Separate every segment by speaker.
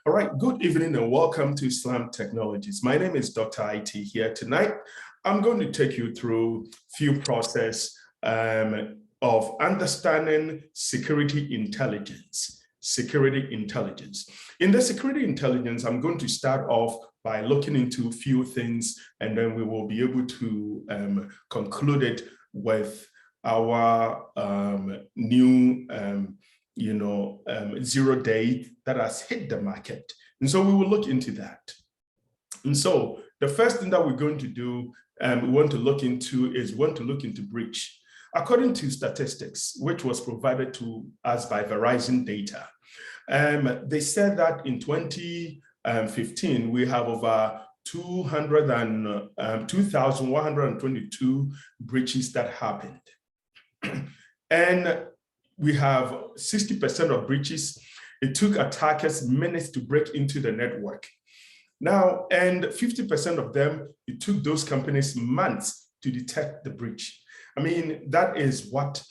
Speaker 1: All right, good evening and welcome to Slam Technologies. My name is Dr.IT here. Tonight, I'm going to take you through a few process of understanding security intelligence. In the security intelligence, I'm going to start off by looking into a few things, and then we will be able to conclude it with our new 0 day that has hit the market. And so we will look into that. And so the first thing that we're going to do, we want to look into breach. According to statistics, which was provided to us by Verizon Data, they said that in 2015, we have over 2,122 breaches that happened. And we have 60% of breaches. It took attackers minutes to break into the network. Now, and 50% of them, it took those companies months to detect the breach. I mean, that is what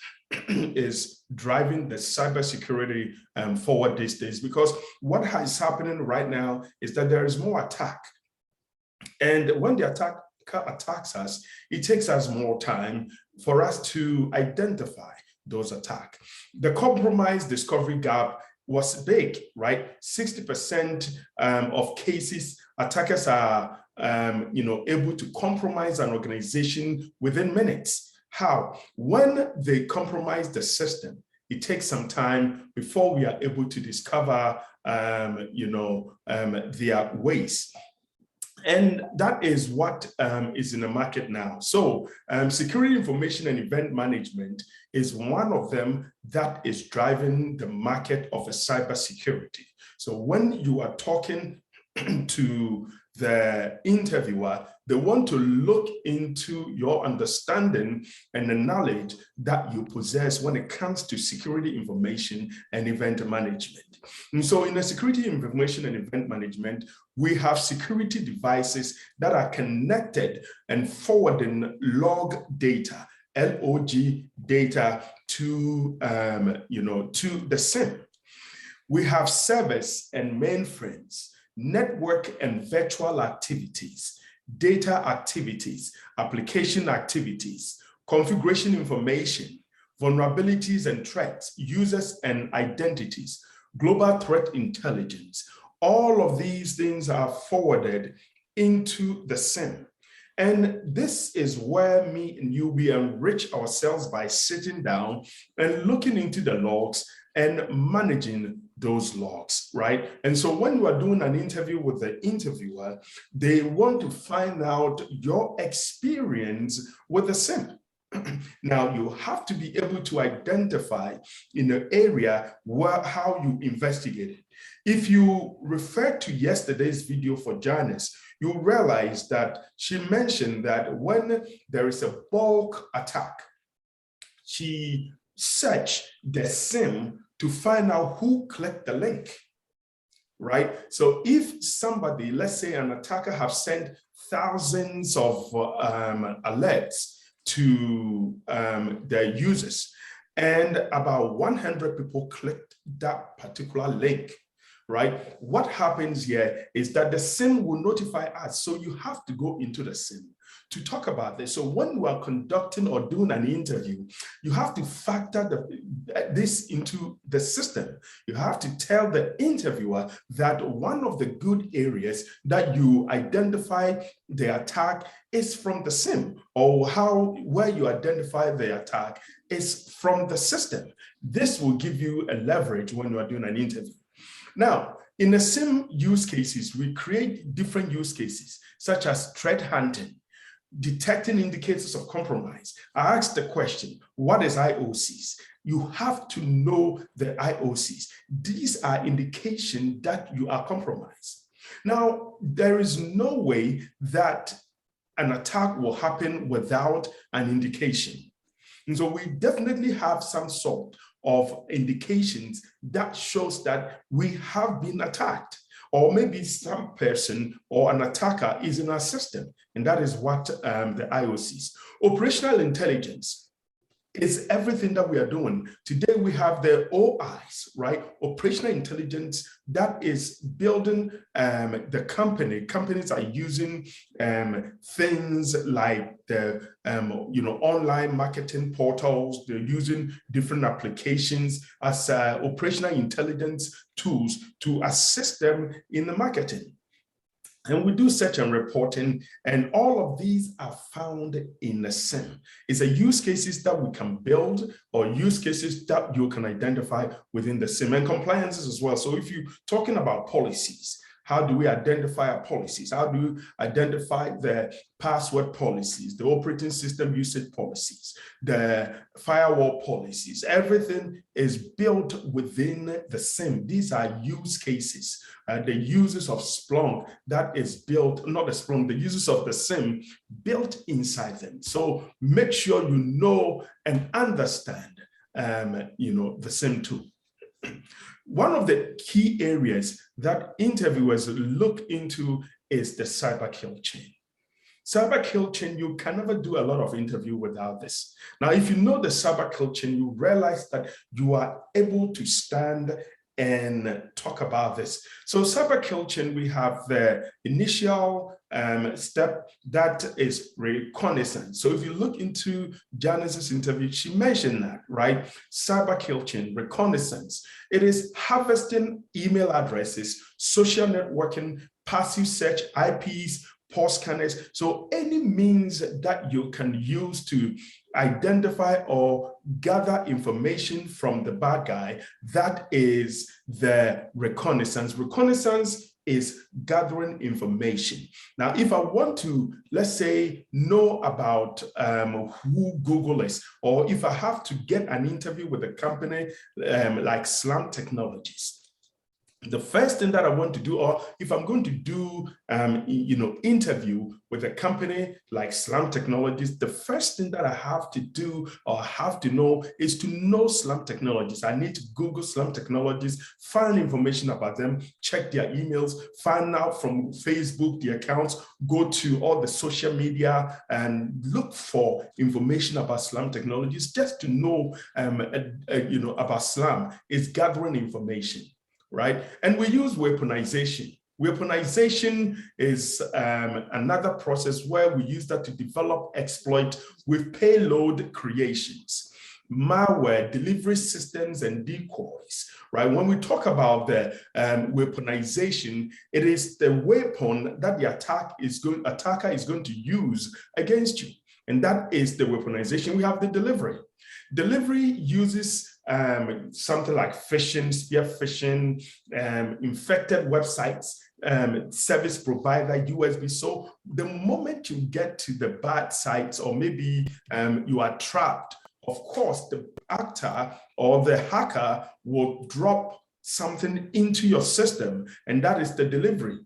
Speaker 1: is driving the cybersecurity forward these days, because what is happening right now is that there is more attack. And when the attacker attacks us, it takes us more time for us to identify those attacks. The compromise discovery gap was big, right? 60% of cases, attackers are able to compromise an organization within minutes. How? When they compromise the system, it takes some time before we are able to discover their ways. And that is what is in the market now. So security information and event management is one of them that is driving the market of a cybersecurity. So when you are talking to the interviewer, they want to look into your understanding and the knowledge that you possess when it comes to security information and event management. And so in the security information and event management, we have security devices that are connected and forwarding log data, LOG data to the SIEM. We have servers and mainframes, network and virtual activities, data activities, application activities, configuration information, vulnerabilities and threats, users and identities, global threat intelligence. All of these things are forwarded into the SIEM. And this is where me and you, we enrich ourselves by sitting down and looking into the logs and managing those logs, right? And so when you are doing an interview with the interviewer, they want to find out your experience with the SIEM. Now, you have to be able to identify in the area how you investigated. If you refer to yesterday's video for Janice, you realize that she mentioned that when there is a bulk attack, she searched the SIEM to find out who clicked the link, right? So if somebody, let's say an attacker have sent thousands of alerts to their users, and about 100 people clicked that particular link, right? What happens here is that the SIEM will notify us. So you have to go into the SIEM to talk about this. So when you are conducting or doing an interview, you have to factor this into the system. You have to tell the interviewer that one of the good areas that you identify the attack is from the SIEM, or where you identify the attack is from the system. This will give you a leverage when you are doing an interview. Now, in the SIEM use cases, we create different use cases, such as threat hunting, detecting indicators of compromise. I asked the question, what is IOCs? You have to know the IOCs. These are indications that you are compromised. Now, there is no way that an attack will happen without an indication. And so we definitely have some sort of indications that shows that we have been attacked, or maybe some person or an attacker is in our system. And that is what the IOCs. Operational intelligence. is everything that we are doing. Today, we have the OIs, right? Operational intelligence that is building the company. Companies are using things like the online marketing portals. They're using different applications as operational intelligence tools to assist them in the marketing. And we do search and reporting, and all of these are found in the SIEM. It's a use cases that we can build or use cases that you can identify within the SIEM, and compliances as well. So if you're talking about policies, how do we identify our policies? How do you identify the password policies, the operating system usage policies, the firewall policies? Everything is built within the SIEM. These are use cases. The uses of Splunk that is built, not the Splunk, the uses of the SIEM built inside them. So make sure you know and understand, the SIEM tool. One of the key areas that interviewers look into is the cyber kill chain. Cyber kill chain, you can never do a lot of interview without this. Now, if you know the cyber kill chain, you realize that you are able to stand and talk about this. So cyber kill chain, we have the initial step that is reconnaissance. So if you look into Janice's interview, she mentioned that, right? Cyber kill chain, reconnaissance. It is harvesting email addresses, social networking, passive search, IPs, pulse scanners. So any means that you can use to identify or gather information from the bad guy, that is the reconnaissance. Reconnaissance is gathering information. Now, if I want to, let's say, know about who Google is, or if I have to get an interview with a company like SLAM Technologies, the first thing that I want to do, or if I'm going to do, interview with a company like SLAM Technologies, the first thing that I have to do or have to know is to know SLAM Technologies. I need to Google SLAM Technologies, find information about them, check their emails, find out from Facebook, the accounts, go to all the social media and look for information about SLAM Technologies. Just to know, about SLAM is gathering information. Right? And we use weaponization. Weaponization is another process where we use that to develop exploit with payload creations, malware, delivery systems, and decoys, right? When we talk about the weaponization, it is the weapon that the attacker is going to use against you. And that is the weaponization. We have the delivery. Delivery uses something like phishing, spear phishing, infected websites, service provider, USB. So the moment you get to the bad sites, or maybe you are trapped, of course, the actor or the hacker will drop something into your system, and that is the delivery.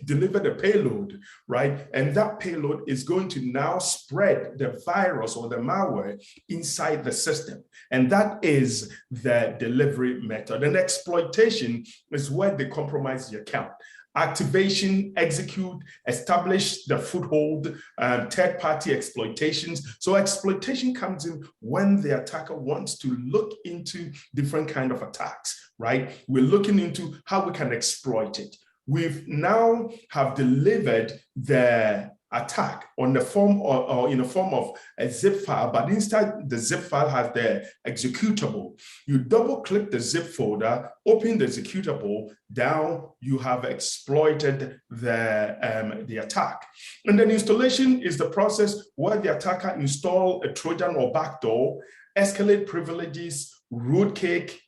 Speaker 1: Deliver the payload, right? And that payload is going to now spread the virus or the malware inside the system. And that is the delivery method. And exploitation is where they compromise the account. Activation, execute, establish the foothold, third-party exploitations. So exploitation comes in when the attacker wants to look into different kinds of attacks, right? We're looking into how we can exploit it. We've now have delivered the attack on the form or in the form of a zip file, but inside the zip file has the executable. You double click the zip folder, open the executable, down you have exploited the attack. And then installation is the process where the attacker install a Trojan or backdoor, escalate privileges, rootkit,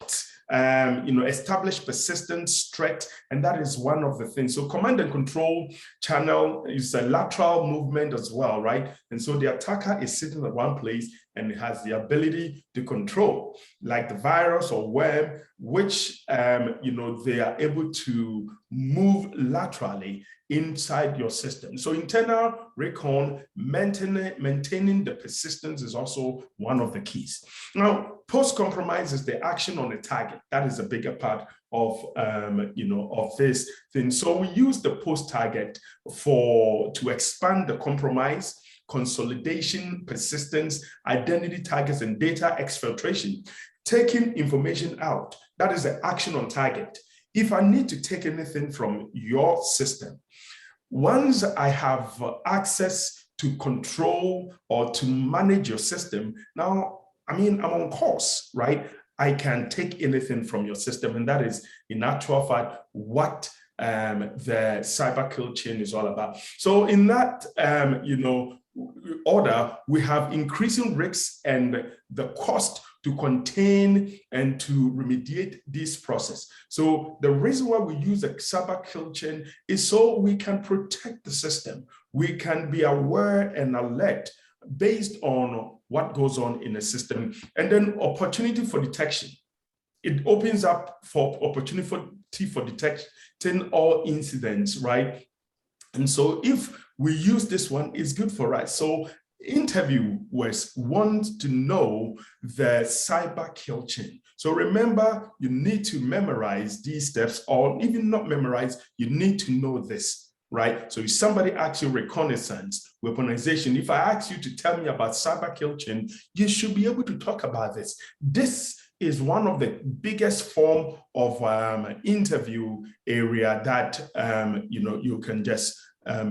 Speaker 1: establish persistence, threat, and that is one of the things. So command and control channel is a lateral movement as well, right? And so the attacker is sitting at one place and it has the ability to control, like the virus or worm, which they are able to move laterally inside your system. So internal recon, maintaining the persistence is also one of the keys. Now, post-compromise is the action on the target. That is a bigger part of of this thing. So we use the post-target to expand the compromise. consolidation, persistence, identity targets, and data exfiltration. Taking information out, that is the action on target. If I need to take anything from your system, once I have access to control or to manage your system, now, I'm on course, right? I can take anything from your system, and that is, in actual fact, what the cyber kill chain is all about. So in that, order, we have increasing risks and the cost to contain and to remediate this process. So the reason why we use a cyber kill chain is so we can protect the system. We can be aware and alert based on what goes on in the system. And then opportunity for detection. It opens up for opportunity for detecting all incidents, right? And so if we use this one, it's good for us. So interviewers want to know the cyber kill chain. So remember, you need to memorize these steps, or even not memorize, you need to know this, right? So if somebody asks you reconnaissance, weaponization, if I ask you to tell me about cyber kill chain, you should be able to talk about this. This is one of the biggest form of interview area that you can just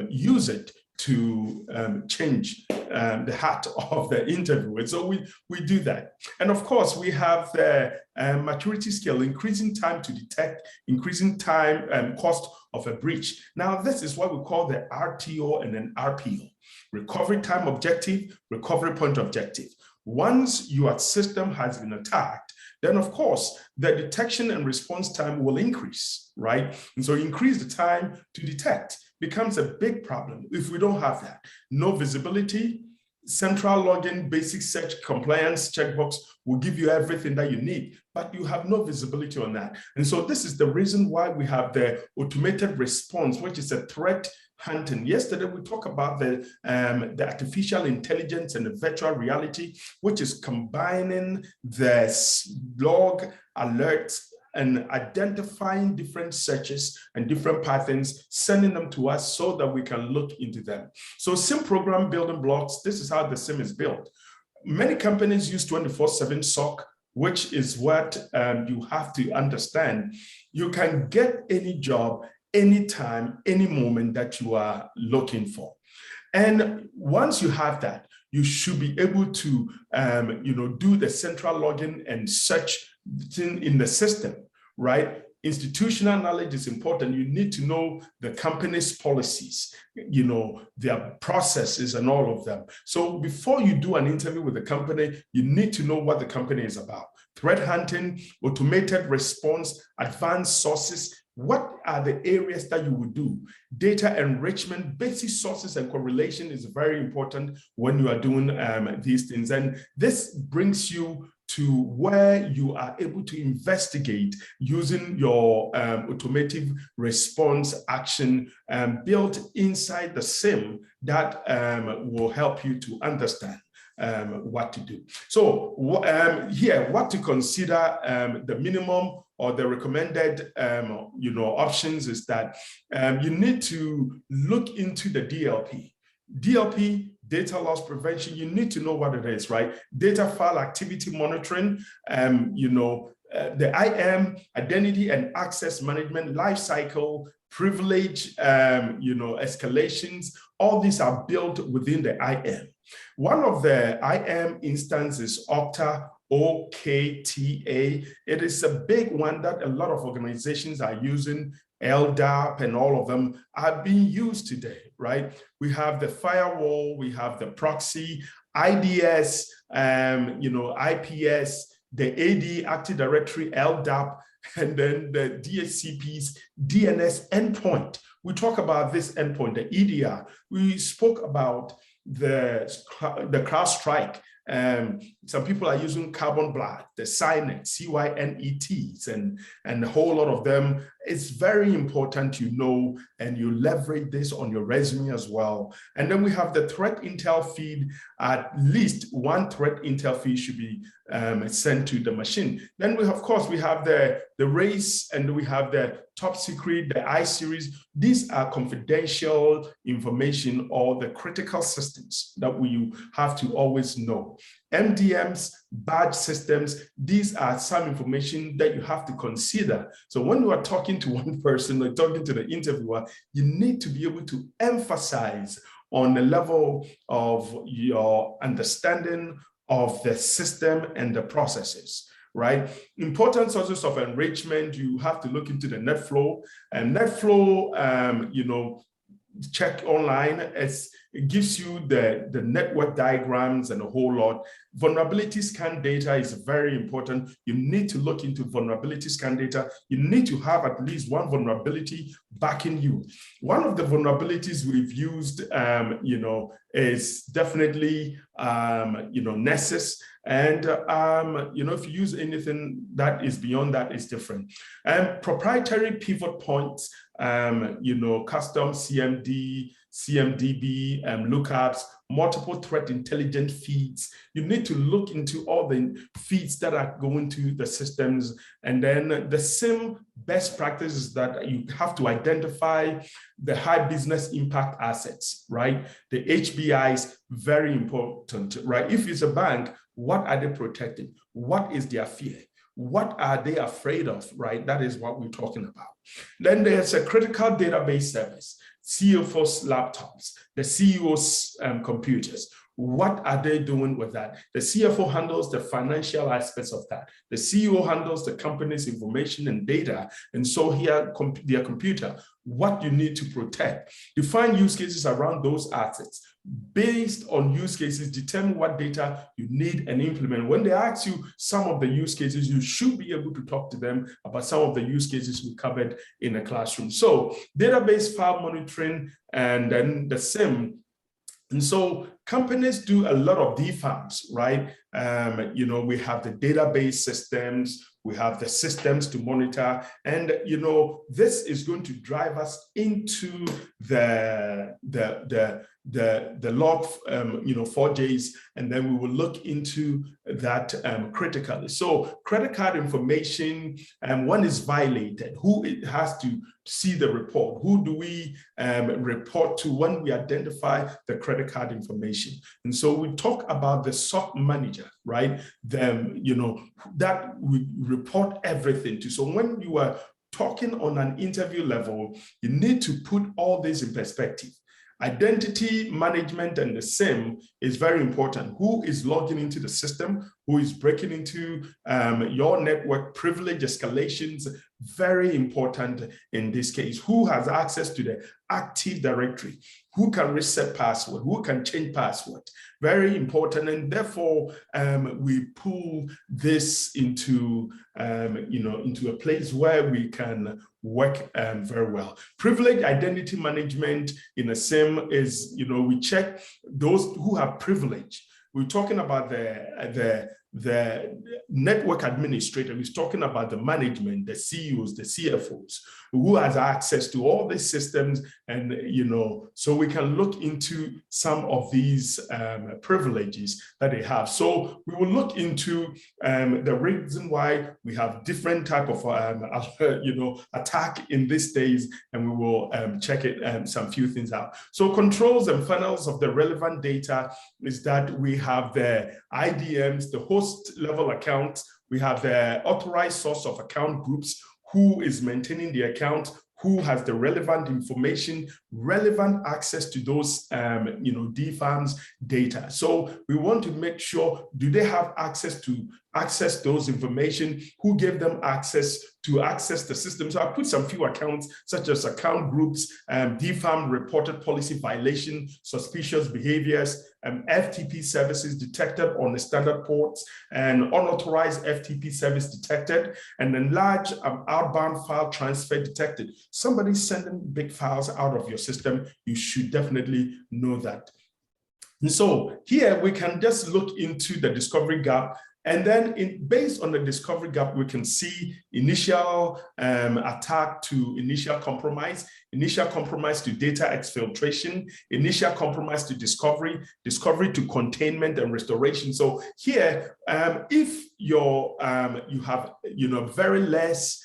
Speaker 1: use it to change the heart of the interviewer. So we do that. And of course, we have the maturity scale, increasing time to detect, increasing time and cost of a breach. Now, this is what we call the RTO and then RPO, recovery time objective, recovery point objective. Once your system has been attacked, then of course, the detection and response time will increase, right? And so increase the time to detect becomes a big problem if we don't have that. No visibility, central login, basic search, compliance checkbox will give you everything that you need, but you have no visibility on that. And so this is the reason why we have the automated response, which is a threat hunting. Yesterday, we talked about the artificial intelligence and the virtual reality, which is combining the log alerts and identifying different searches and different patterns, sending them to us so that we can look into them. So SIEM program building blocks, this is how the SIEM is built. Many companies use 24/7 SOC, which is what you have to understand. You can get any job, anytime, any moment that you are looking for. And once you have that, you should be able to do the central login and search in the system, right? Institutional knowledge is important. You need to know the company's policies, their processes and all of them. So before you do an interview with the company, you need to know what the company is about. Threat hunting, automated response, advanced sources. What are the areas that you would do? Data enrichment, basic sources and correlation is very important when you are doing these things. And this brings you to where you are able to investigate using your automated response action built inside the SIEM that will help you to understand what to do. So here, what to consider, the minimum or the recommended options is that you need to look into the DLP. DLP, data loss prevention, you need to know what it is, right? Data file activity monitoring, the IAM, identity and access management, lifecycle, privilege, escalations, all these are built within the IAM. One of the IAM instances is Okta, OKTA. It is a big one that a lot of organizations are using. LDAP and all of them are being used today, right? We have the firewall, we have the proxy, IDS, IPS, the AD, Active Directory, LDAP, and then the DHCP's DNS endpoint. We talk about this endpoint, the EDR. We spoke about the CrowdStrike. Some people are using Carbon Black, the Cynet, CYNETs, and a whole lot of them. It's very important you know, and you leverage this on your resume as well. And then we have the threat intel feed. At least one threat intel feed should be sent to the machine. Then we have the the race, and we have the top secret, the I series. These are confidential information or the critical systems that we have to always know. MDMs, badge systems, these are some information that you have to consider. So when you are talking to one person or talking to the interviewer, you need to be able to emphasize on the level of your understanding of the system and the processes, right? Important sources of enrichment, you have to look into the net flow. And net flow, check online. It gives you the network diagrams and a whole lot. Vulnerability scan data is very important. You need to look into vulnerability scan data. You need to have at least one vulnerability backing you. One of the vulnerabilities we've used, is definitely, Nessus. And, if you use anything that is beyond that, it's different. And proprietary pivot points, custom CMD, CMDB, lookups, multiple threat intelligent feeds. You need to look into all the feeds that are going to the systems. And then the SIEM best practices that you have to identify the high business impact assets, right? The HBIs, very important, right? If it's a bank, what are they protecting? What is their fear? What are they afraid of, right? That is what we're talking about. Then there's a critical database service, CFO's laptops, the CEO's computers. What are they doing with that? The CFO handles the financial aspects of that. The CEO handles the company's information and data. And so here, their computer, what you need to protect. Define use cases around those assets. Based on use cases, determine what data you need and implement. When they ask you some of the use cases, you should be able to talk to them about some of the use cases we covered in the classroom. So database file monitoring and then the SIEM. And so companies do a lot of DFAMs, right? We have the database systems, we have the systems to monitor, and this is going to drive us into the log 4Js, and then we will look into that critically. So credit card information, when is violated, who it has to see the report, who do we report to when we identify the credit card information. And so we talk about the SOC manager, right? That we report everything to. So when you are talking on an interview level, you need to put all this in perspective. Identity management and the SIEM is very important. Who is logging into the system? Who is breaking into your network? Privilege escalations, very important in this case. Who has access to the Active Directory? Who can reset password? Who can change password? Very important, and therefore we pull this into into a place where we can work very well. Privilege identity management in a SIEM is, we check those who have privilege. We're talking about the network administrator. We're talking about the management, the CEOs, the CFOs, who has access to all these systems. And, so we can look into some of these privileges that they have. So we will look into the reason why we have different type of, attack in these days, and we will check it, some few things out. So controls and funnels of the relevant data is that we have the IDMs, the host level accounts, we have the authorized source of account groups, who is maintaining the account, who has the relevant information, relevant access to those, DFAMs data. So we want to make sure, do they have access to access those information? Who gave them access to access the system? So I put some few accounts, such as account groups, DFAM reported policy violation, suspicious behaviors, FTP services detected on the standard ports, and unauthorized FTP service detected, and then large outbound file transfer detected. Somebody sending big files out of your system, you should definitely know that. And so here we can just look into the discovery gap And then based on the discovery gap, we can see initial attack to initial compromise to data exfiltration, initial compromise to discovery, discovery to containment and restoration. So here, if you have very less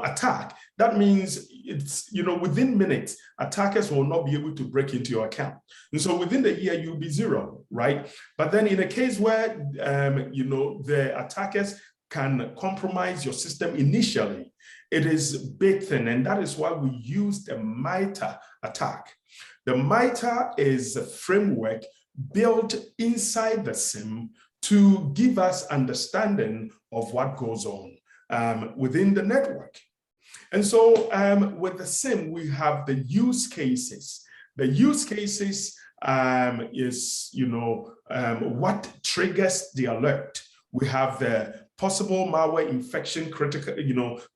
Speaker 1: attack, that means it's within minutes, attackers will not be able to break into your account. And so within the year, you'll be zero, right? But then in a case where the attackers can compromise your system initially, it is big thing, and that is why we use the MITRE attack. The MITRE is a framework built inside the SIEM to give us understanding of what goes on within the network. And so with the SIEM, we have the use cases. The use cases is, what triggers the alert. We have the possible malware infection critical,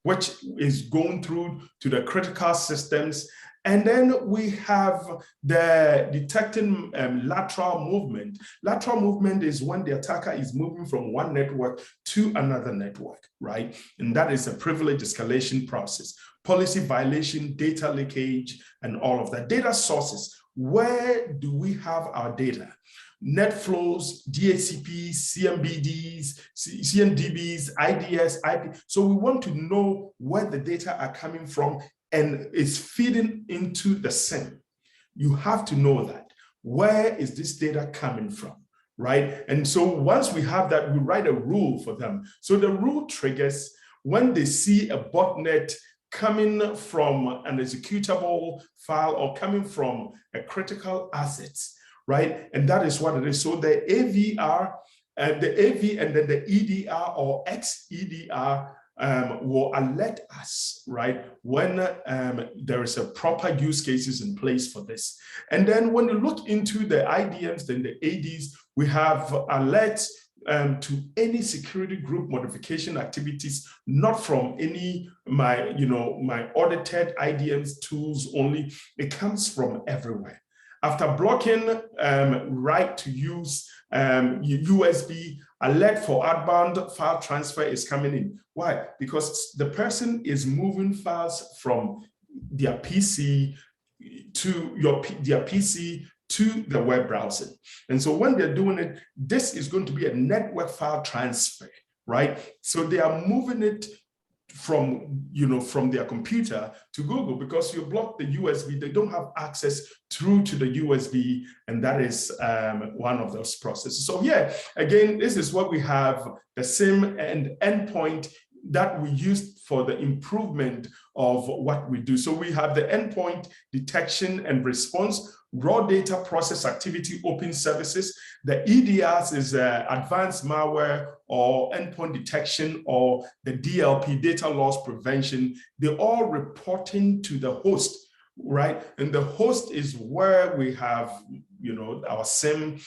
Speaker 1: which is going through to the critical systems. And then we have the detecting lateral movement. Lateral movement is when the attacker is moving from one network to another network, right? And that is a privilege escalation process. Policy violation, data leakage, and all of that. Data sources. Where do we have our data? Net flows, DHCPs, CMBDs, CMDBs, IDS, IP. So we want to know where the data are coming from and it's feeding into the SIEM. You have to know that. Where is this data coming from, right? And so once we have that, we write a rule for them. So the rule triggers when they see a botnet coming from an executable file or coming from a critical asset, right? And that is what it is. So the AVR, the AV and then the EDR or XEDR will alert us, right, when there is a proper use cases in place for this. And then when you look into the IDMs, then the ADs, we have alerts to any security group modification activities, not from any my audited IDMs tools only. It comes from everywhere. After blocking right to use USB, alert for outbound file transfer is coming in. Why? Because the person is moving files from their PC to their PC to the web browser. And so when they're doing it, this is going to be a network file transfer, right? So they are moving it from their computer to Google, because you block the USB, they don't have access through to the USB, and that is one of those processes. So yeah, again, this is what we have, the SIEM and endpoint that we use for the improvement of what we do. So we have the endpoint detection and response, raw data process activity, open services. The EDRs is advanced malware or endpoint detection, or the DLP, data loss prevention. They're all reporting to the host, right? And the host is where we have, our SIEM,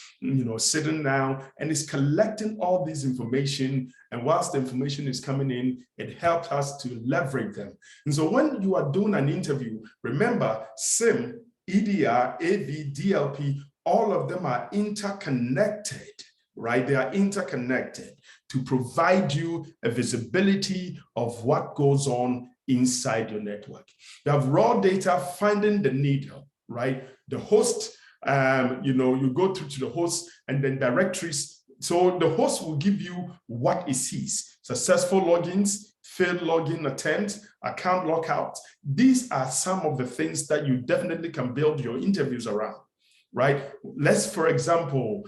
Speaker 1: sitting down and it's collecting all this information. And whilst the information is coming in, it helps us to leverage them. And so when you are doing an interview, remember SIEM, EDR, AV, DLP, all of them are interconnected, right? They are interconnected to provide you a visibility of what goes on inside your network. You have raw data, finding the needle, right? The host, you go through to the host and then directories. So the host will give you what it sees: successful logins, failed login attempts, account lockout. These are some of the things that you definitely can build your interviews around, right? Let's, for example,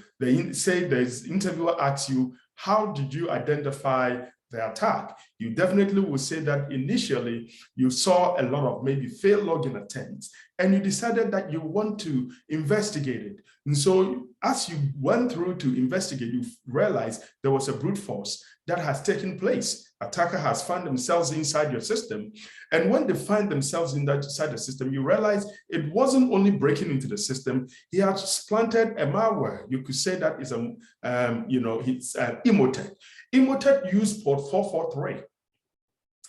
Speaker 1: say the interviewer asks you, how did you identify the attack? You definitely will say that initially you saw a lot of maybe failed login attempts and you decided that you want to investigate it. And so as you went through to investigate, you realized there was a brute force that has taken place. Attacker has found themselves inside your system. And when they find themselves inside the system, you realize it wasn't only breaking into the system, he has planted a malware. You could say that is it's an Emotet. Emotet used port 443.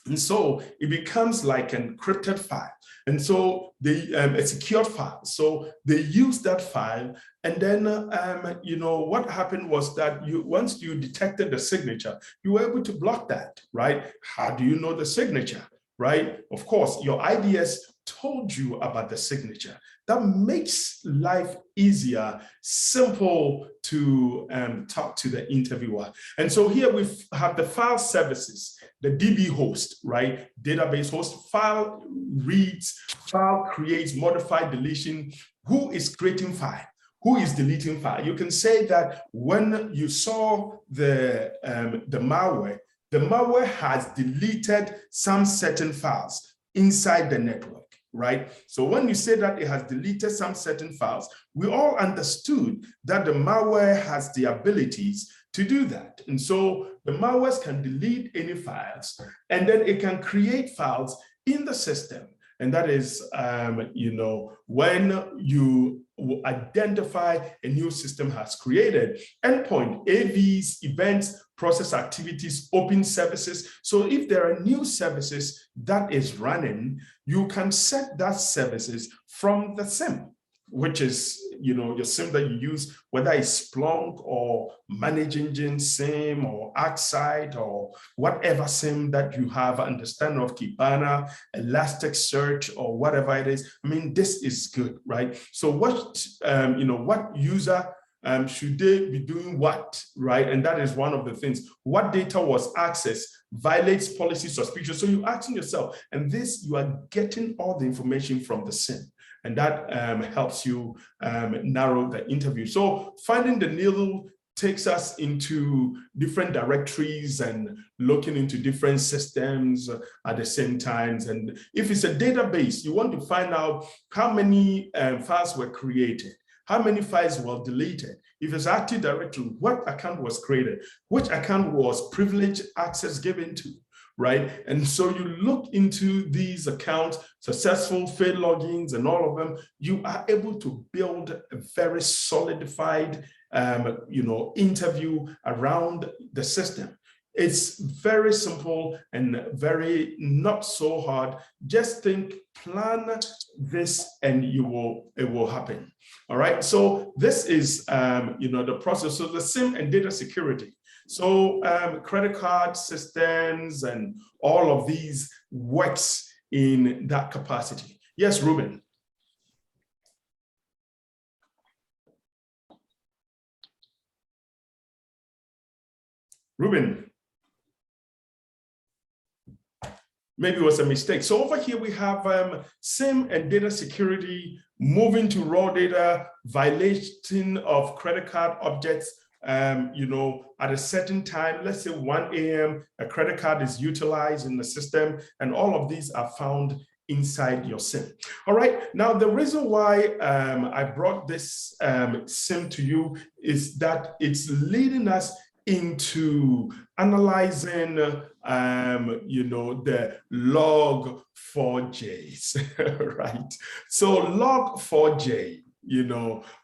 Speaker 1: And so it becomes like an encrypted file. And so they, a secured file. So they use that file. And then, what happened was that once you detected the signature, you were able to block that, right? How do you know the signature, right? Of course, your IDS told you about the signature. That makes life easier, simple to talk to the interviewer. And so here we have the file services, the DB host, right? Database host, file reads, file creates, modify, deletion. Who is creating file? Who is deleting file? You can say that when you saw the malware has deleted some certain files inside the network. Right? So when you say that it has deleted some certain files, we all understood that the malware has the abilities to do that. And so the malwares can delete any files, and then it can create files in the system. And that is, when you identify a new system has created, endpoint, AVs, events, process activities, open services. So if there are new services that is running, you can set that services from the SIEM, which is, your SIEM that you use, whether it's Splunk or Manage Engine SIEM or ArcSight or whatever SIEM that you have understanding of, Kibana, Elasticsearch, or whatever it is. I mean, this is good, right? So what, what user should they be doing what, right? And that is one of the things. What data was accessed violates policy suspicion. So you're asking yourself, and this, you are getting all the information from the SIEM. And that helps you narrow the interview. So finding the needle takes us into different directories and looking into different systems at the same time. And if it's a database, you want to find out how many files were created, how many files were deleted. If it's Active Directory, what account was created, which account was privileged access given to, right? And so you look into these accounts, successful, failed logins, and all of them, you are able to build a very solidified, interview around the system. It's very simple and very not so hard. Just think, plan this, and it will happen. All right. So this is, the process. So the SIEM and data security. So credit card systems and all of these works in that capacity. Yes, Ruben. Ruben. Maybe it was a mistake. So over here we have SIEM and data security, moving to raw data, violation of credit card objects, at a certain time, let's say 1 a.m., a credit card is utilized in the system, and all of these are found inside your SIEM. All right, now the reason why I brought this SIEM to you is that it's leading us into analyzing, the Log4Js, right? So Log4J,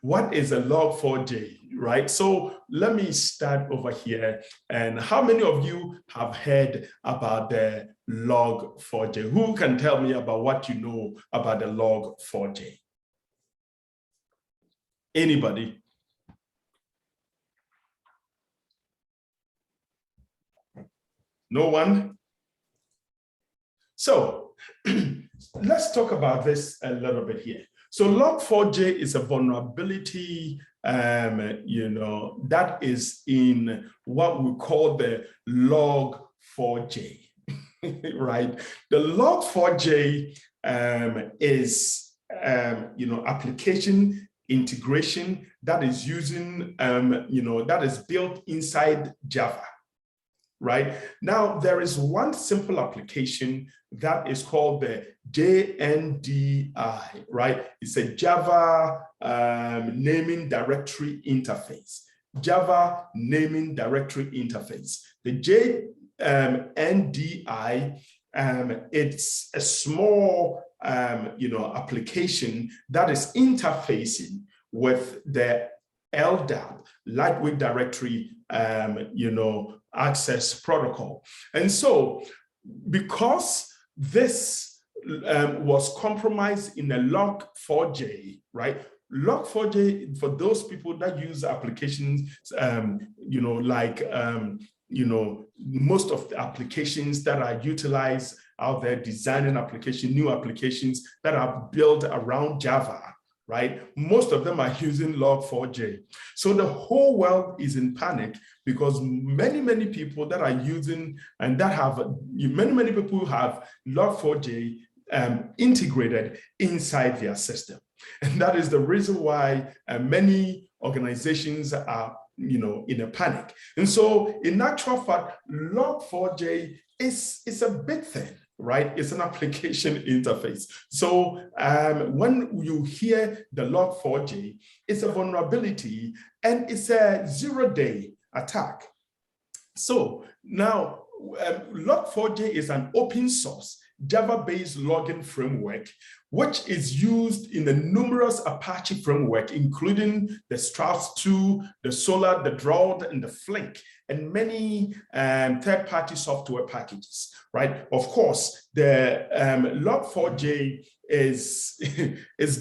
Speaker 1: what is a Log4J, right? So let me start over here. And how many of you have heard about the Log4J? Who can tell me about what you know about the Log4J? Anybody? No one? So let's talk about this a little bit here. So Log4j is a vulnerability, that is in what we call the Log4j, right? The Log4j is, application integration that is using, that is built inside Java. Right now, there is one simple application that is called the JNDI, right? It's a Java naming directory interface. Java naming directory interface. The JNDI, it's a small, application that is interfacing with the LDAP, lightweight directory, access protocol. And so because this was compromised in a Log4j, right? Log4j, for those people that use applications, most of the applications that are utilized out there, designing application, new applications that are built around Java, right? Most of them are using Log4j. So the whole world is in panic because many people that are using and that have, many people have Log4j integrated inside their system. And that is the reason why many organizations are in a panic. And so in actual fact, Log4j is a big thing, right? It's an application interface. So when you hear the Log4j, it's a vulnerability and it's a 0-day attack. So now Log4j is an open source Java-based logging framework, which is used in the numerous Apache framework, including the Strauss2, the Solar, the Drawd, and the Flink, and many third-party software packages, right? Of course, the Log4j is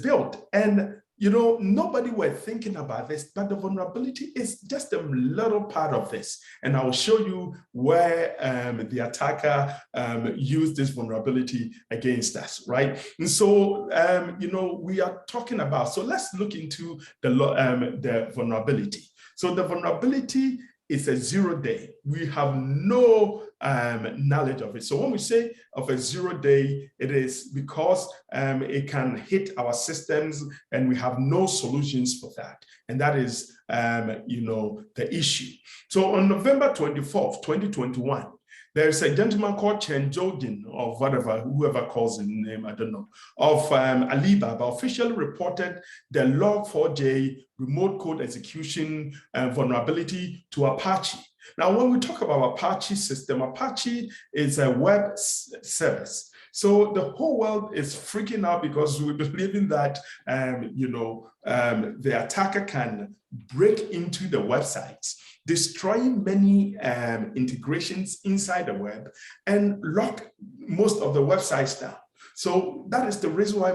Speaker 1: built, and nobody were thinking about this, but the vulnerability is just a little part of this. And I'll show you where the attacker used this vulnerability against us, right? And so, we are talking about, so let's look into the vulnerability. So the vulnerability is a 0-day. We have no knowledge of it. So when we say of a 0-day, it is because it can hit our systems and we have no solutions for that. And that is, the issue. So on November 24th, 2021, there's a gentleman called Chen Jodin, or whatever, whoever calls his name, I don't know, of Alibaba officially reported the Log4j remote code execution vulnerability to Apache. Now, when we talk about Apache system, Apache is a web service. So the whole world is freaking out because we believe in that, the attacker can break into the websites, destroying many integrations inside the web and lock most of the websites down. So that is the reason why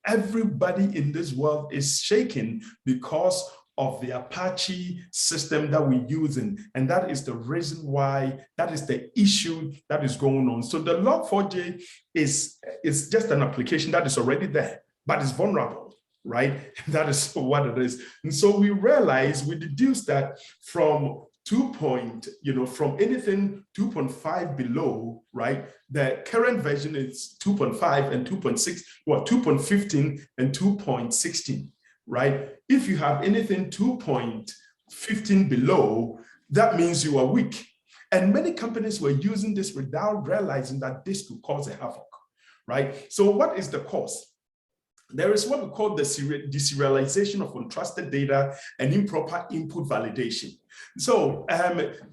Speaker 1: everybody in this world is shaking because of the Apache system that we're using. And that is the reason why, that is the issue that is going on. So the Log4j is just an application that is already there, but it's vulnerable, right? That is what it is. And so we deduce that from from anything 2.5 below, right? The current version is 2.5 and 2.6, well, 2.15 and 2.16, right? If you have anything 2.15 below, that means you are weak. And many companies were using this without realizing that this could cause a havoc, right? So what is the cause? There is what we call the deserialization of untrusted data and improper input validation. So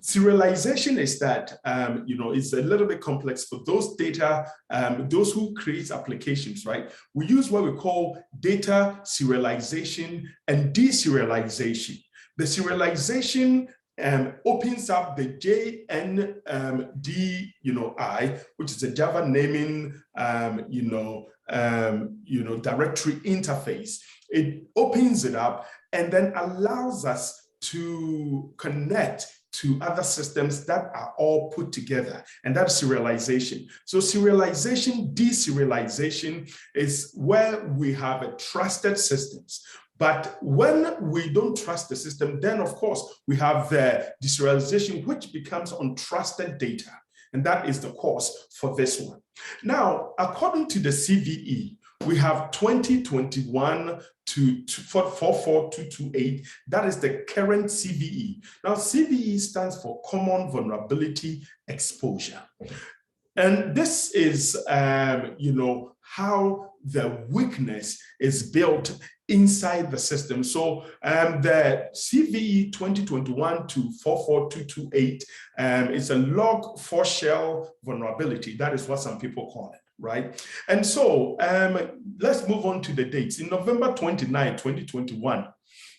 Speaker 1: serialization is that, it's a little bit complex for those data, those who create applications, right? We use what we call data serialization and deserialization. The serialization opens up the JNDI, which is a Java naming, directory interface. It opens it up and then allows us to connect to other systems that are all put together, and that's serialization. So serialization, deserialization is where we have a trusted systems. But when we don't trust the system, then of course we have the deserialization, which becomes untrusted data. And that is the cause for this one. Now, according to the CVE, we have 2021 to 44228. That is the current CVE. Now, CVE stands for Common Vulnerability Exposure. And this is, how the weakness is built inside the system. So the CVE 2021 to 44228 is a Log4 shell vulnerability. That is what some people call it, right? And so let's move on to the dates. In November 29, 2021,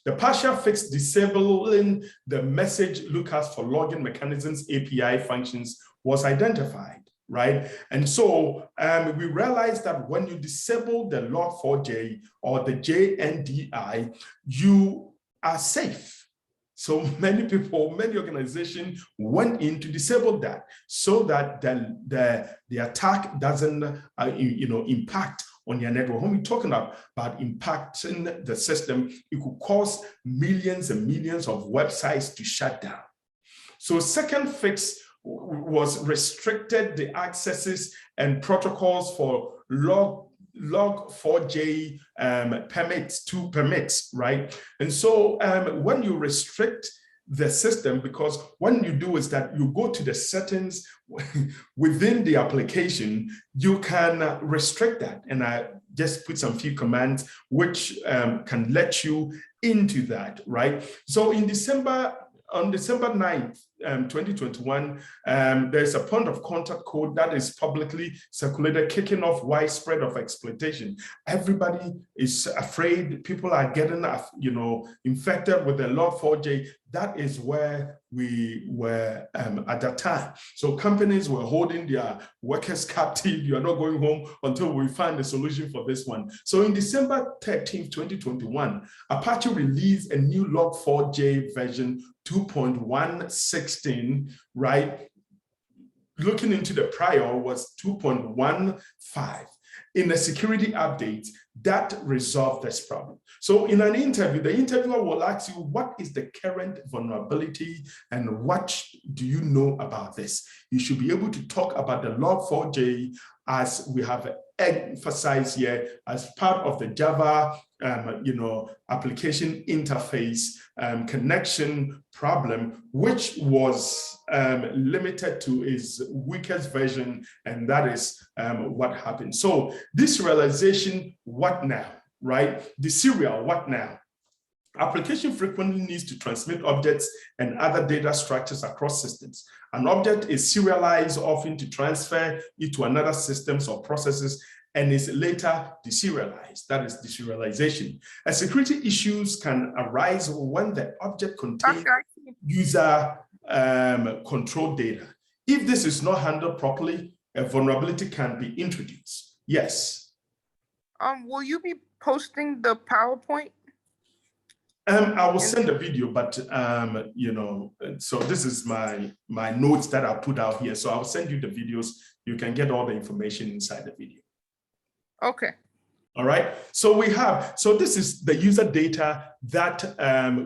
Speaker 1: the partial fix disabling the message lookouts for login mechanisms API functions was identified. right? And so we realized that when you disable the Log4j or the JNDI, you are safe. So many people, many organizations went in to disable that so that the attack doesn't impact on your network. When we're talking about impacting the system, it could cause millions and millions of websites to shut down. So second fix was restricted the accesses and protocols for Log4j permits, right? And so when you restrict the system, because what you do is that you go to the settings within the application, you can restrict that. And I just put some few commands which can let you into that, right? So on December 9th, 2021, there's a point of contact code that is publicly circulated, kicking off widespread of exploitation. Everybody is afraid. People are getting, infected with the Log4j. That is where we were at that time. So companies were holding their workers captive. You are not going home until we find a solution for this one. So in December 13th, 2021, Apache released a new Log4j version 2.116, right? Looking into the prior was 2.15. In a security update, that resolved this problem. So in an interview, the interviewer will ask you, what is the current vulnerability and what do you know about this? You should be able to talk about the Log4j, as we have emphasized here, as part of the Java application interface connection problem, which was limited to its weakest version, and that is what happened. So this realization, what now, right? The serial, what now? Application frequently needs to transmit objects and other data structures across systems. An object is serialized often to transfer it to another systems or processes and is later deserialized. That is deserialization. And security issues can arise when the object contains user control data. If this is not handled properly, a vulnerability can be introduced. Yes.
Speaker 2: Will you be posting the PowerPoint?
Speaker 1: I will send a video, but so this is my notes that I put out here. So I'll send you the videos. You can get all the information inside the video.
Speaker 2: Okay.
Speaker 1: All right. So this is the user data that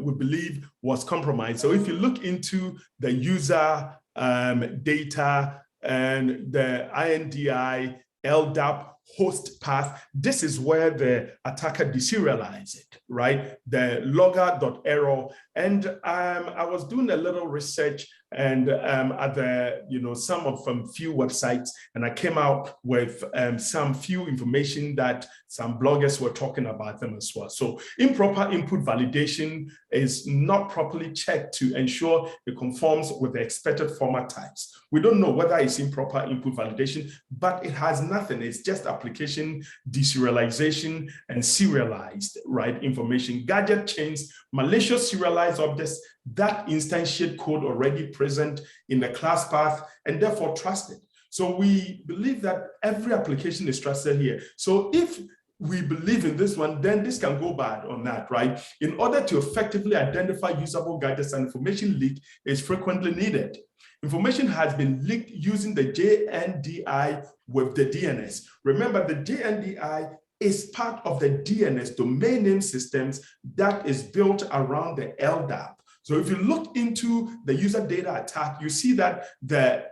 Speaker 1: we believe was compromised. So if you look into the user data and the INDI, LDAP, host path, this is where the attacker deserialized it, right? The logger.error. And I was doing a little research and at the, some few websites, and I came out with some few information that some bloggers were talking about them as well. So improper input validation is not properly checked to ensure it conforms with the expected format types. We don't know whether it's improper input validation, but it has nothing. It's just application deserialization and serialized, right, information. Gadget chains, malicious serialized objects that instantiate code already present in the class path and therefore trusted. So we believe that every application is trusted here. So if we believe in this one, then this can go bad on that, right? In order to effectively identify usable gadgets, and information leak is frequently needed. Information has been leaked using the JNDI with the DNS. Remember, the JNDI is part of the DNS, domain name systems, that is built around the LDAP. So if you look into the user data attack, you see that the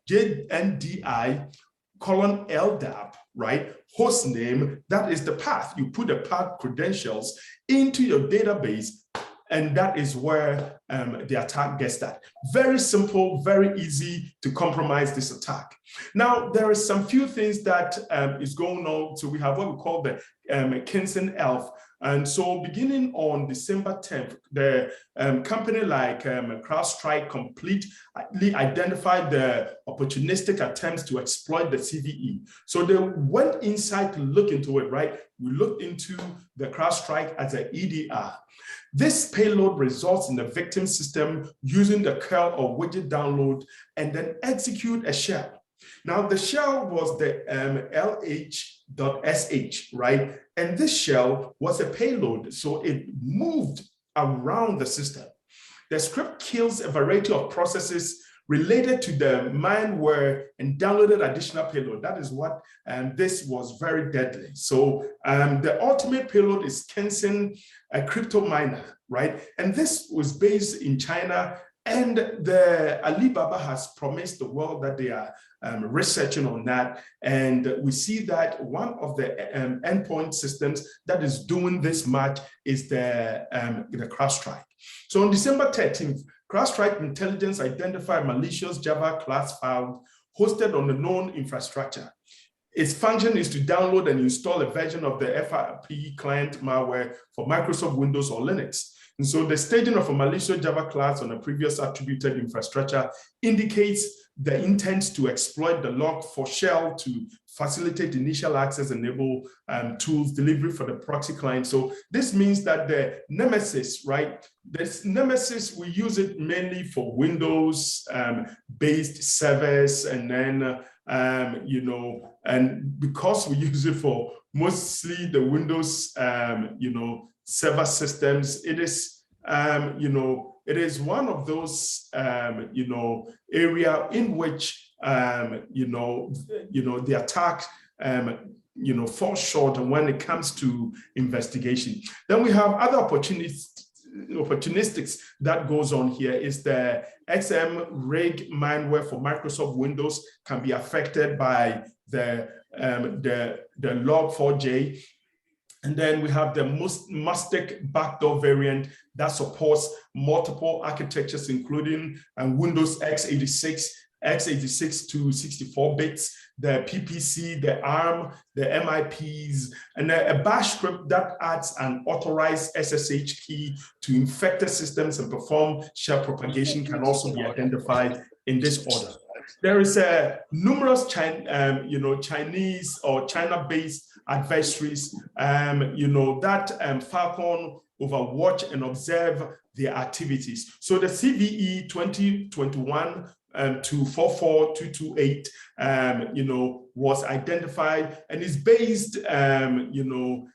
Speaker 1: JNDI colon LDAP, right? Host name, that is the path. You put the path credentials into your database, and that is where the attack gets that. Very simple, very easy to compromise this attack. Now, there are some few things that is going on. So we have what we call the Kinson ELF. And so beginning on December 10th, the company like CrowdStrike completely identified the opportunistic attempts to exploit the CVE. So they went inside to look into it, right? We looked into the CrowdStrike as an EDR. This payload results in the victim system using the curl or widget download and then execute a shell. Now, the shell was the LH.sh, right? And this shell was a payload, so it moved around the system. The script kills a variety of processes related to the malware and downloaded additional payload. That is what this was very deadly. So the ultimate payload is Kensen, a crypto miner, right? And this was based in China. And the Alibaba has promised the world that they are researching on that. And we see that one of the endpoint systems that is doing this much is the CrowdStrike. So on December 13th, CrowdStrike Intelligence identified malicious Java class file hosted on the known infrastructure. Its function is to download and install a version of the FRP client malware for Microsoft Windows or Linux. And so the staging of a malicious Java class on a previous attributed infrastructure indicates the intent to exploit the Log4 shell to facilitate initial access, enable tools delivery for the proxy client. So this means that the Nemesis, right? This Nemesis, we use it mainly for Windows-based servers, and then and because we use it for mostly the Windows, server systems, it is, it is one of those, area in which, the attack, falls short when it comes to investigation. Then we have other opportunistics that goes on here is the XM rig malware for Microsoft Windows can be affected by the Log4J. And then we have the Mustic backdoor variant that supports multiple architectures, including Windows x86, x86 to 64 bits, the PPC, the ARM, the MIPs, and a bash script that adds an authorized SSH key to infected systems and perform shell propagation can also be identified in this order. There is numerous Chinese or China-based adversaries, that Falcon overwatch and observe their activities. So the CVE 2021 to 44228, was identified and is based, in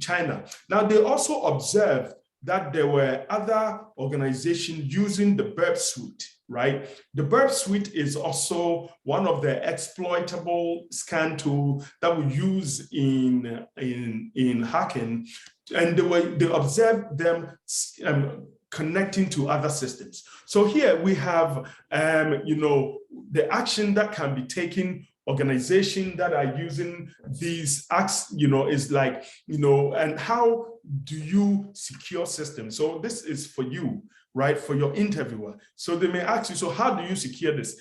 Speaker 1: China. Now, they also observed that there were other organizations using the Burp Suite, right? The Burp Suite is also one of the exploitable scan tool that we use in hacking, and they observed them connecting to other systems. So here we have, the action that can be taken. Organizations that are using these acts, is like, and how do you secure systems? So this is for you, right? For your interviewer. So they may ask you, so how do you secure this?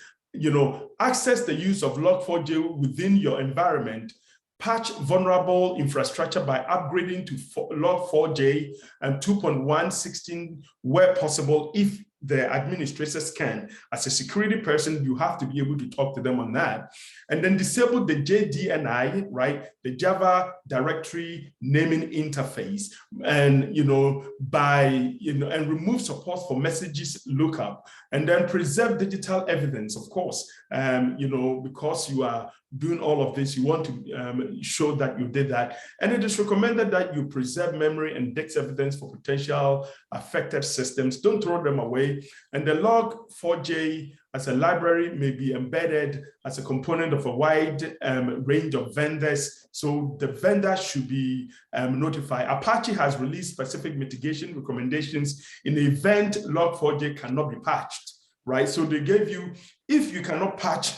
Speaker 1: Access the use of Log4j within your environment, patch vulnerable infrastructure by upgrading to Log4j and 2.1.16 where possible. If the administrators can, as a security person, you have to be able to talk to them on that. And then disable the JDNI, right? The Java Directory Naming Interface, and, and remove support for messages lookup, and then preserve digital evidence, of course, because you are doing all of this, you want to show that you did that. And it is recommended that you preserve memory and disk evidence for potential affected systems. Don't throw them away. And the Log4j as a library may be embedded as a component of a wide range of vendors. So the vendor should be notified. Apache has released specific mitigation recommendations in the event Log4j cannot be patched, right? So they gave you, if you cannot patch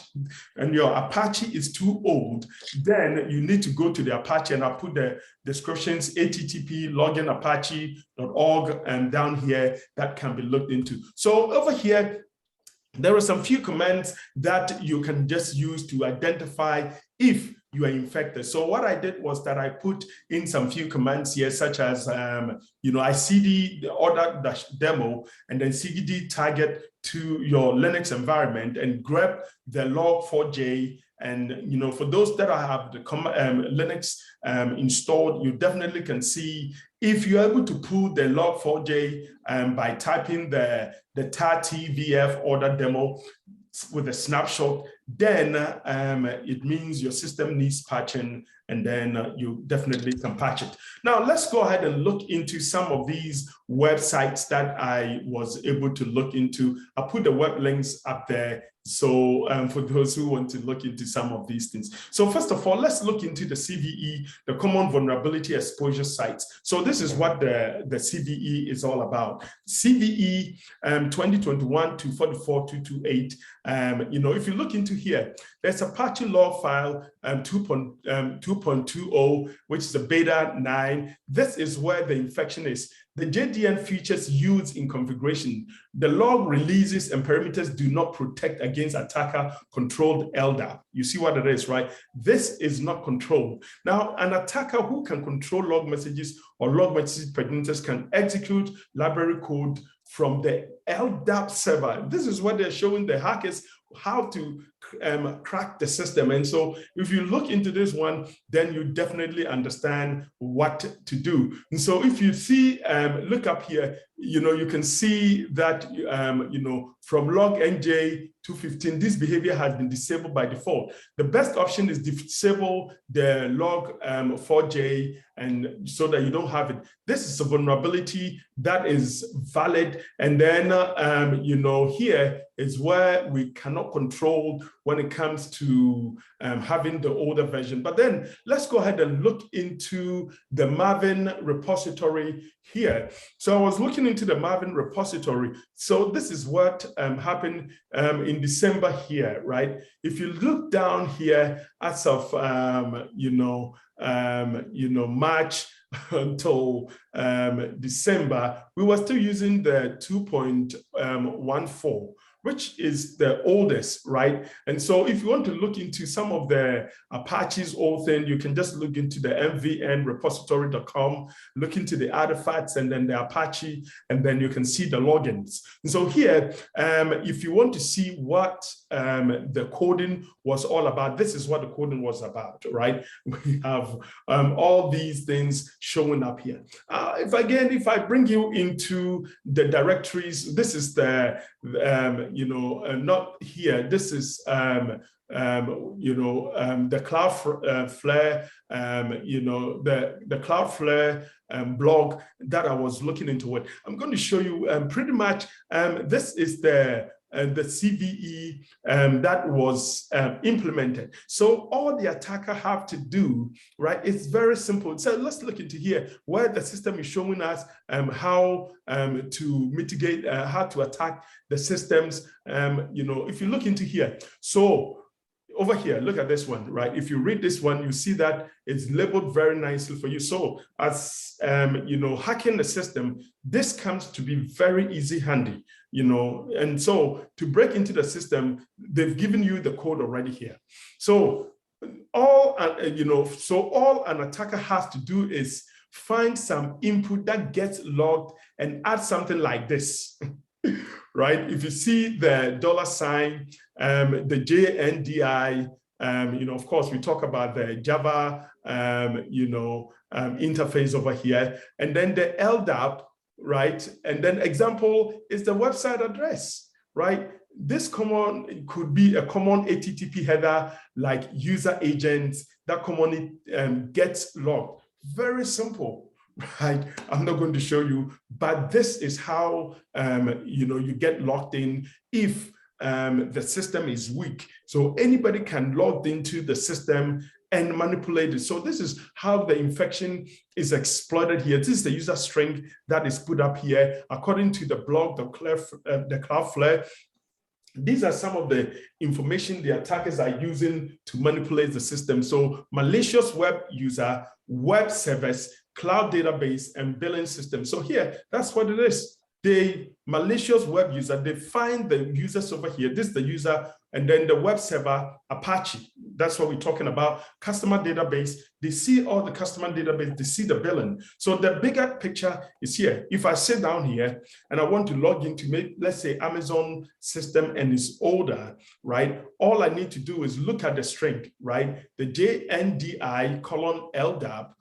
Speaker 1: and your Apache is too old, then you need to go to the Apache, and I'll put the descriptions, http://loginapache.org, and down here that can be looked into. So over here, there are some few commands that you can just use to identify if you are infected. So what I did was that I put in some few commands here, such as, I cd the order-demo and then cd target to your Linux environment and grab the Log4j. And, for those that have the Linux installed, you definitely can see if you're able to pull the Log4j by typing the tar tvf order demo with a snapshot, then it means your system needs patching, and then you definitely can patch it. Now, let's go ahead and look into some of these websites that I was able to look into. I'll put the web links up there. So for those who want to look into some of these things. So first of all, let's look into the CVE, the Common Vulnerability Exposure Sites. So this is what the CVE is all about. CVE 2021-242228. If you look into here, there's a Apache log file 2.20, which is a beta 9. This is where the infection is. The JDN features used in configuration. The log releases and parameters do not protect against attacker-controlled LDAP. You see what it is, right? This is not controlled. Now, an attacker who can control log messages or log message parameters can execute library code from the LDAP server. This is what they're showing the hackers how to crack the system. And so if you look into this one, then you definitely understand what to do. And so if you see, look up here, you can see that, from Log4J 215, this behavior has been disabled by default. The best option is disable the Log4J, and so that you don't have it. This is a vulnerability that is valid. And then, here is where we cannot control when it comes to having the older version. But then let's go ahead and look into the Maven repository here. So I was looking into the Maven repository. So this is what happened in December here, right? If you look down here as of, March until December, we were still using the 2.14, which is the oldest, right? And so if you want to look into some of the Apache's old thing, you can just look into the mvnrepository.com, look into the artifacts and then the Apache, and then you can see the logins. And so here, if you want to see what the coding was all about, this is what the coding was about, right? We have all these things showing up here. If I bring you into the directories, this is the not here. This is the Cloudflare, the Cloudflare blog that I was looking into it. I'm going to show you pretty much. This is the CVE that was implemented. So all the attacker have to do, right, it's very simple. So let's look into here where the system is showing us how to mitigate, how to attack the systems. If you look into here, so over here, look at this one, right? If you read this one, you see that it's labeled very nicely for you. So as, hacking the system, this comes to be very easy, handy, and so to break into the system, they've given you the code already here. So all an attacker has to do is find some input that gets logged and add something like this. Right? If you see the $, the JNDI, of course, we talk about the Java, interface over here, and then the LDAP, right? And then example is the website address, right? This could be a common HTTP header like user agents that commonly gets logged. Very simple. Right, I'm not going to show you, but this is how you get logged in if the system is weak. So anybody can log into the system and manipulate it. So this is how the infection is exploited here. This is the user string that is put up here according to the blog, the Cloudflare. These are some of the information the attackers are using to manipulate the system. So malicious web user, web service, cloud database, and billing system. So here, that's what it is. The malicious web user, they find the users over here. This is the user, and then the web server, Apache. That's what we're talking about. Customer database, they see all the customer database, they see the billing. So the bigger picture is here. If I sit down here and I want to log into, let's say, Amazon system and it's older, right? All I need to do is look at the string, right? The JNDI:LDAP,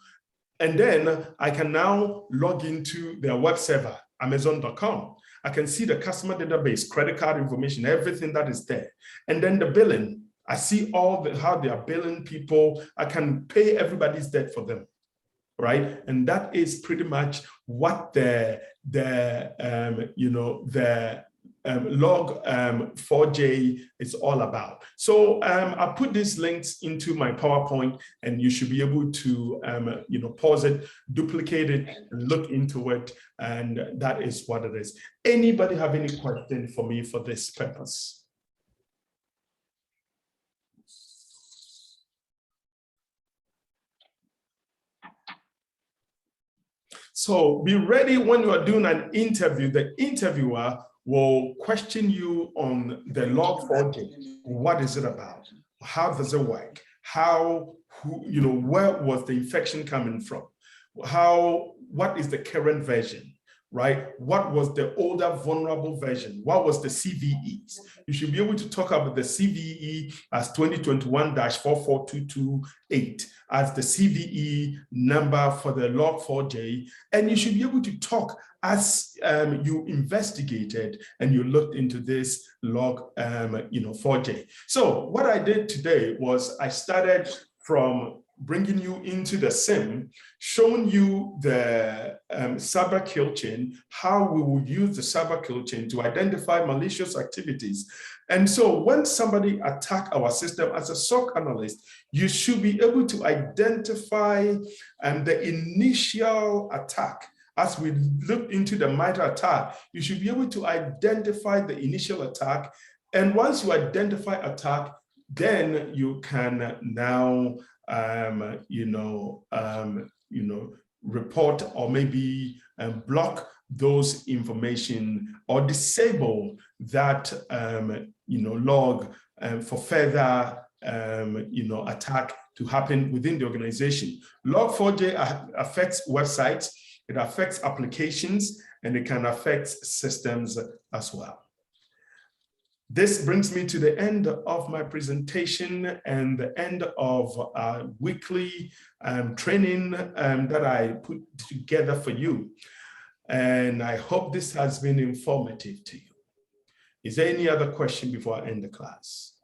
Speaker 1: and then I can now log into their web server, Amazon.com. I can see the customer database, credit card information, everything that is there. And then the billing, I see how they are billing people. I can pay everybody's debt for them, right? And that is pretty much what the Log4J is all about. So I put these links into my PowerPoint, and you should be able to pause it, duplicate it, and look into it. And that is what it is. Anybody have any question for me for this purpose? So be ready when you are doing an interview. The interviewer will question you on the Log4J. What is it about? How does it work? Where was the infection coming from? What is the current version? Right? What was the older vulnerable version? What was the CVEs? You should be able to talk about the CVE as 2021-44228 as the CVE number for the Log4J, and you should be able to talk as you investigated and you looked into this Log4J. So what I did today was I started from bringing you into the SIEM, showing you the cyber kill chain, how we will use the cyber kill chain to identify malicious activities. And so when somebody attacks our system as a SOC analyst, you should be able to identify the initial attack. As we look into the MITRE attack, you should be able to identify the initial attack. And once you identify attack, then you can now report or maybe block those information or disable that log for further attack to happen within the organization. Log4j affects websites, it affects applications, and it can affect systems as well. This brings me to the end of my presentation and the end of our weekly training that I put together for you. And I hope this has been informative to you. Is there any other question before I end the class?